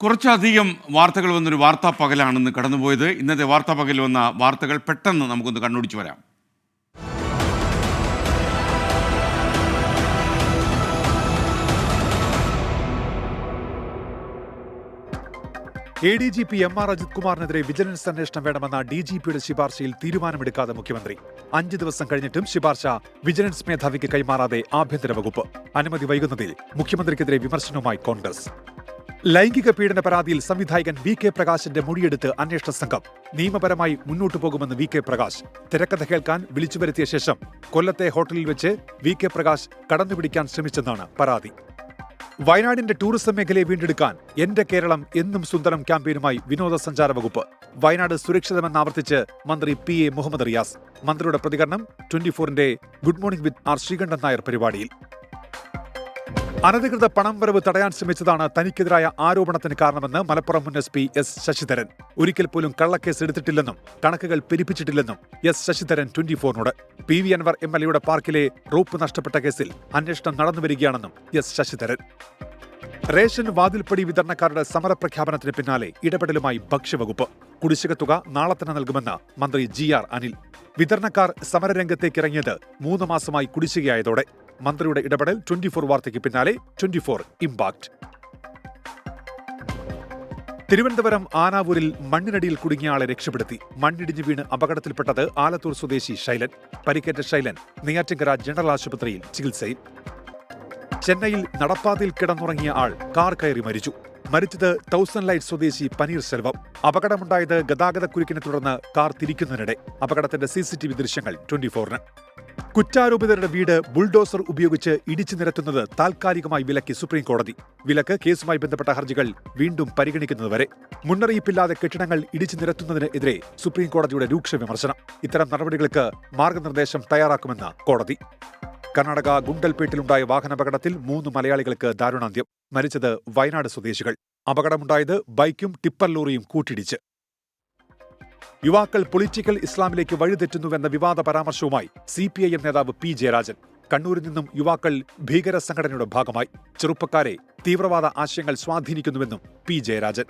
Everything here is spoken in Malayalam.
കുറച്ചധികം വാർത്തകൾ വന്നൊരു വാർത്താ പകലാണെന്ന് കടന്നുപോയത്. ഇന്നത്തെ വാർത്താ പകൽ വന്ന വാർത്തകൾ പെട്ടെന്ന് നമുക്കൊന്ന് കണ്ണോടിച്ചു വരാം. ADGP MR അജിത് കുമാറിനെതിരെ വിജിലൻസ് അന്വേഷണം വേണമെന്ന DGPയുടെ ശുപാർശയിൽ തീരുമാനമെടുക്കാതെ മുഖ്യമന്ത്രി. 5 ദിവസം കഴിഞ്ഞിട്ടും ശുപാർശ വിജിലൻസ് മേധാവിക്ക് കൈമാറാതെ ആഭ്യന്തര വകുപ്പ്. അനുമതി വൈകുന്നതിൽ മുഖ്യമന്ത്രിക്കെതിരെ വിമർശനവുമായി കോൺഗ്രസ്. ലൈംഗിക പീഡന പരാതിയിൽ സംവിധായകൻ VK പ്രകാശിന്റെ മൊഴിയെടുത്ത് അന്വേഷണ സംഘം. നിയമപരമായി മുന്നോട്ടു പോകുമെന്ന് VK പ്രകാശ്. തിരക്കഥ കേൾക്കാൻ വിളിച്ചുവരുത്തിയ ശേഷം കൊല്ലത്തെ ഹോട്ടലിൽ വെച്ച് VK പ്രകാശ് കടന്നുപിടിക്കാൻ ശ്രമിച്ചെന്നാണ് പരാതി. വയനാടിന്റെ ടൂറിസം മേഖലയെ വീണ്ടെടുക്കാൻ എന്റെ കേരളം എന്നും സുന്ദരം ക്യാമ്പയിനുമായി വിനോദസഞ്ചാര വകുപ്പ്. വയനാട് സുരക്ഷിതമെന്നാവർത്തിച്ച് മന്ത്രി PA മുഹമ്മദ് റിയാസ്. മന്ത്രിയുടെ പ്രതികരണം 24ന്റെ good morning with R Sreekandan Nair പരിപാടിയിൽ. അനധികൃത പണം വരവ് തടയാൻ ശ്രമിച്ചതാണ് തനിക്കെതിരായ ആരോപണത്തിന് കാരണമെന്ന് മലപ്പുറം മുൻ SP S ശശിധരൻ. ഒരിക്കൽ പോലും കള്ളക്കേസ് എടുത്തിട്ടില്ലെന്നും കണക്കുകൾ പെരുപ്പിച്ചിട്ടില്ലെന്നും S ശശിധരൻ 24നോട്. PV അൻവർ MLAയുടെ പാർക്കിലെ റോപ്പ് നഷ്ടപ്പെട്ട കേസിൽ അന്വേഷണം നടന്നുവരികയാണെന്നും S ശശിധരൻ. റേഷൻ വാതിൽപ്പടി വിതരണക്കാരുടെ സമരപ്രഖ്യാപനത്തിന് പിന്നാലെ ഇടപെടലുമായി ഭക്ഷ്യവകുപ്പ്. കുടിശ്ശിക തുക നാളെ തന്നെ നൽകുമെന്ന് മന്ത്രി GR അനിൽ. വിതരണക്കാർ സമരരംഗത്തേക്കിറങ്ങിയത് 3 മാസമായി കുടിശ്ശികയായതോടെ. മന്ത്രിയുടെ ഇടപെടൽ 24 വാർത്തയ്ക്ക് പിന്നാലെ 24 ഇംപാക്ട്. തിരുവനന്തപുരം ആനാവൂരിൽ മണ്ണിനടിയിൽ കുടുങ്ങിയ ആളെ രക്ഷപ്പെടുത്തി. മണ്ണിടിഞ്ഞു വീണ് അപകടത്തിൽപ്പെട്ടത് ആലത്തൂർ സ്വദേശി ശൈലൻ. പരിക്കേറ്റ ശൈലൻ നെയ്യാറ്റിൻകര ജനറൽ ആശുപത്രിയിൽ ചികിത്സയിൽ. ചെന്നൈയിൽ നടപ്പാതയിൽ കിടന്നുറങ്ങിയ ആൾ കാർ കയറി മരിച്ചു. മരിച്ചത് തൗസൻഡ് ലൈറ്റ് സ്വദേശി പനീർ സെൽവം. അപകടമുണ്ടായത് ഗതാഗതക്കുരുക്കിനെ തുടർന്ന് കാർ തിരിക്കുന്നതിനിടെ. അപകടത്തിന്റെ CCTV ദൃശ്യങ്ങൾ 24ന്. കുറ്റാരോപിതരുടെ വീട് ബുൾഡോസർ ഉപയോഗിച്ച് ഇടിച്ചു നിരത്തുന്നത് താൽക്കാലികമായി വിലക്കി സുപ്രീം കോടതി. വിലക്ക് കേസുമായി ബന്ധപ്പെട്ട ഹർജികൾ വീണ്ടും പരിഗണിക്കുന്നതുവരെ. മുന്നറിയിപ്പില്ലാതെ കെട്ടിടങ്ങൾ ഇടിച്ചു നിരത്തുന്നതിനെതിരെ സുപ്രീം കോടതിയുടെ രൂക്ഷ വിമർശനം. ഇത്തരം നടപടികൾക്ക് മാർഗനിർദ്ദേശം തയ്യാറാക്കുമെന്ന് കോടതി. കർണാടക ഗുണ്ടൽപേട്ടിലുണ്ടായ വാഹനാപകടത്തിൽ 3 മലയാളികൾക്ക് ദാരുണാന്ത്യം. മരിച്ചത് വയനാട് സ്വദേശികൾ. അപകടമുണ്ടായത് ബൈക്കും ടിപ്പർ ലോറിയും കൂട്ടിയിടിച്ച്. യുവാക്കൾ പൊളിറ്റിക്കൽ ഇസ്ലാമിലേക്ക് വഴിതെറ്റുന്നുവെന്ന വിവാദ പരാമർശവുമായി CPIM നേതാവ് P ജയരാജൻ. കണ്ണൂരിൽ നിന്നും യുവാക്കൾ ഭീകര സംഘടനയുടെ ഭാഗമായി. ചെറുപ്പക്കാരെ തീവ്രവാദ ആശയങ്ങൾ സ്വാധീനിക്കുന്നുവെന്നും P ജയരാജൻ.